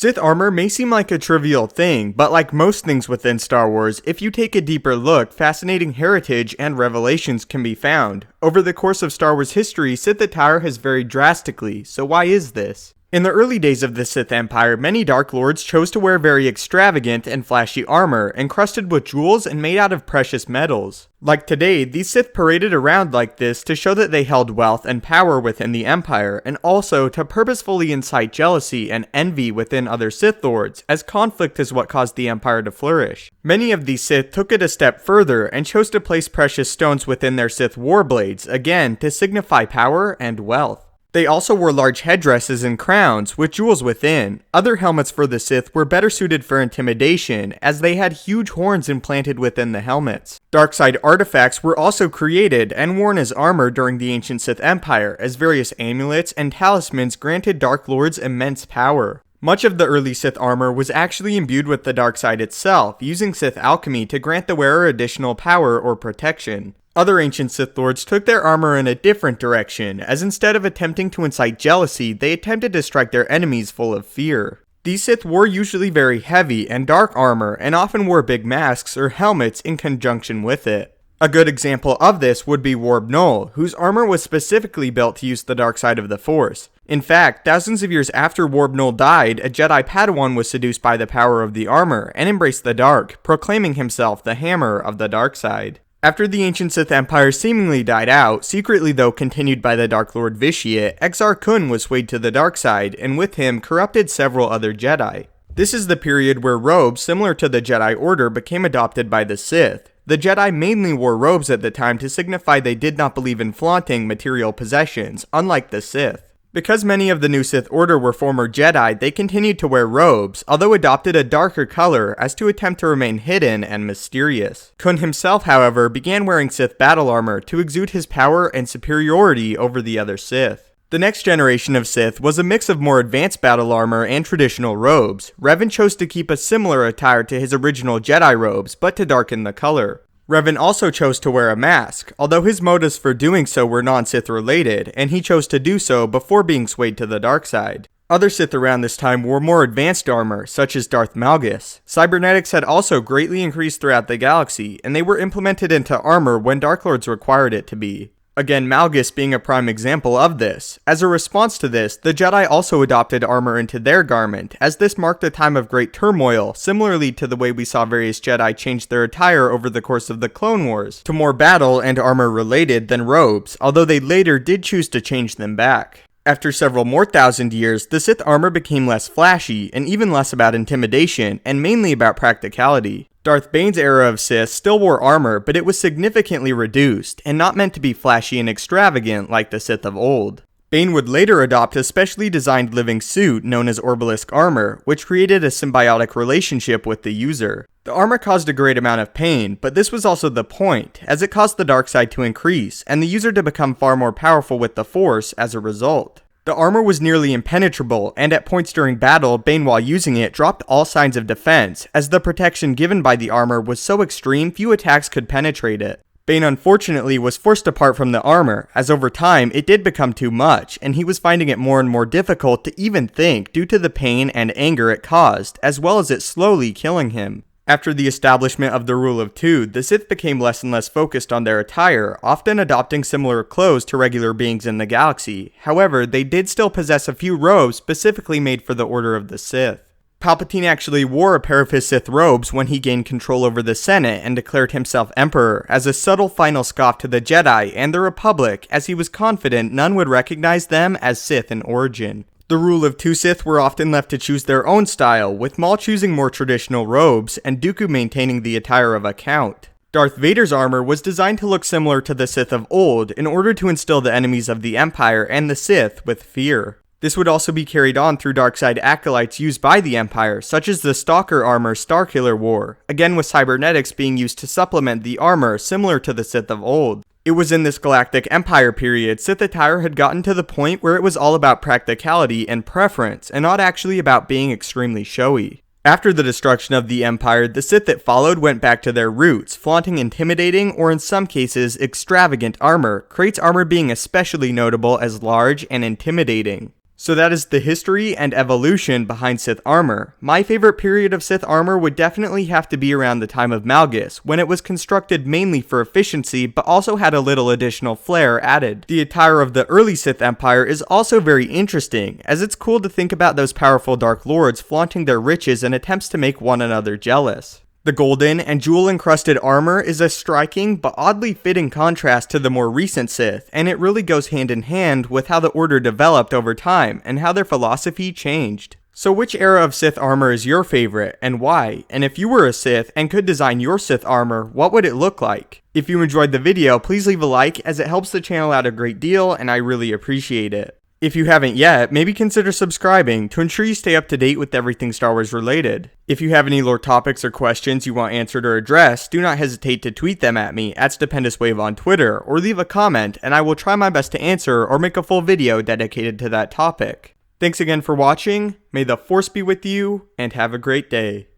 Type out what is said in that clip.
Sith armor may seem like a trivial thing, but like most things within Star Wars, if you take a deeper look, fascinating heritage and revelations can be found. Over the course of Star Wars history, Sith attire has varied drastically, so why is this? In the early days of the Sith Empire, many Dark Lords chose to wear very extravagant and flashy armor, encrusted with jewels and made out of precious metals. Like today, these Sith paraded around like this to show that they held wealth and power within the Empire, and also to purposefully incite jealousy and envy within other Sith Lords, as conflict is what caused the Empire to flourish. Many of these Sith took it a step further and chose to place precious stones within their Sith warblades, again to signify power and wealth. They also wore large headdresses and crowns, with jewels within. Other helmets for the Sith were better suited for intimidation, as they had huge horns implanted within the helmets. Darkside artifacts were also created and worn as armor during the ancient Sith Empire, as various amulets and talismans granted Dark Lords immense power. Much of the early Sith armor was actually imbued with the dark side itself, using Sith alchemy to grant the wearer additional power or protection. Other ancient Sith Lords took their armor in a different direction, as instead of attempting to incite jealousy, they attempted to strike their enemies full of fear. These Sith wore usually very heavy and dark armor, and often wore big masks or helmets in conjunction with it. A good example of this would be Warb Null, whose armor was specifically built to use the dark side of the Force. In fact, thousands of years after Warb Null died, a Jedi Padawan was seduced by the power of the armor and embraced the dark, proclaiming himself the Hammer of the Dark Side. After the ancient Sith Empire seemingly died out, secretly though continued by the Dark Lord Vitiate, Exar Kun was swayed to the dark side, and with him corrupted several other Jedi. This is the period where robes similar to the Jedi Order became adopted by the Sith. The Jedi mainly wore robes at the time to signify they did not believe in flaunting material possessions, unlike the Sith. Because many of the new Sith Order were former Jedi, they continued to wear robes, although adopted a darker color as to attempt to remain hidden and mysterious. Kun himself, however, began wearing Sith battle armor to exude his power and superiority over the other Sith. The next generation of Sith was a mix of more advanced battle armor and traditional robes. Revan chose to keep a similar attire to his original Jedi robes, but to darken the color. Revan also chose to wear a mask, although his motives for doing so were non-Sith related, and he chose to do so before being swayed to the dark side. Other Sith around this time wore more advanced armor, such as Darth Malgus. Cybernetics had also greatly increased throughout the galaxy, and they were implemented into armor when Dark Lords required it to be. Again, Malgus being a prime example of this. As a response to this, the Jedi also adopted armor into their garment, as this marked a time of great turmoil, similarly to the way we saw various Jedi change their attire over the course of the Clone Wars, to more battle and armor related than robes, although they later did choose to change them back. After several more thousand years, the Sith armor became less flashy, and even less about intimidation, and mainly about practicality. Darth Bane's era of Sith still wore armor, but it was significantly reduced, and not meant to be flashy and extravagant like the Sith of old. Bane would later adopt a specially designed living suit known as Ballistic Armor, which created a symbiotic relationship with the user. The armor caused a great amount of pain, but this was also the point, as it caused the dark side to increase, and the user to become far more powerful with the Force as a result. The armor was nearly impenetrable, and at points during battle, Bane while using it dropped all signs of defense, as the protection given by the armor was so extreme few attacks could penetrate it. Bane unfortunately was forced apart from the armor, as over time it did become too much, and he was finding it more and more difficult to even think due to the pain and anger it caused, as well as it slowly killing him. After the establishment of the Rule of Two, the Sith became less and less focused on their attire, often adopting similar clothes to regular beings in the galaxy. However, they did still possess a few robes specifically made for the Order of the Sith. Palpatine actually wore a pair of his Sith robes when he gained control over the Senate and declared himself Emperor, as a subtle final scoff to the Jedi and the Republic, as he was confident none would recognize them as Sith in origin. The Rule of Two Sith were often left to choose their own style, with Maul choosing more traditional robes, and Dooku maintaining the attire of a Count. Darth Vader's armor was designed to look similar to the Sith of old, in order to instill the enemies of the Empire and the Sith with fear. This would also be carried on through darkside acolytes used by the Empire, such as the Stalker armor Starkiller wore, again with cybernetics being used to supplement the armor similar to the Sith of old. It was in this Galactic Empire period Sith attire had gotten to the point where it was all about practicality and preference, and not actually about being extremely showy. After the destruction of the Empire, the Sith that followed went back to their roots, flaunting intimidating or in some cases extravagant armor, Krait's armor being especially notable as large and intimidating. So that is the history and evolution behind Sith armor. My favorite period of Sith armor would definitely have to be around the time of Malgus, when it was constructed mainly for efficiency but also had a little additional flair added. The attire of the early Sith Empire is also very interesting, as it's cool to think about those powerful Dark Lords flaunting their riches in attempts to make one another jealous. The golden and jewel-encrusted armor is a striking but oddly fitting contrast to the more recent Sith, and it really goes hand in hand with how the Order developed over time and how their philosophy changed. So which era of Sith armor is your favorite, and why? And if you were a Sith and could design your Sith armor, what would it look like? If you enjoyed the video, please leave a like, as it helps the channel out a great deal and I really appreciate it. If you haven't yet, maybe consider subscribing to ensure you stay up to date with everything Star Wars related. If you have any lore topics or questions you want answered or addressed, do not hesitate to tweet them at me at Stupendous Wave on Twitter, or leave a comment and I will try my best to answer or make a full video dedicated to that topic. Thanks again for watching, may the Force be with you, and have a great day.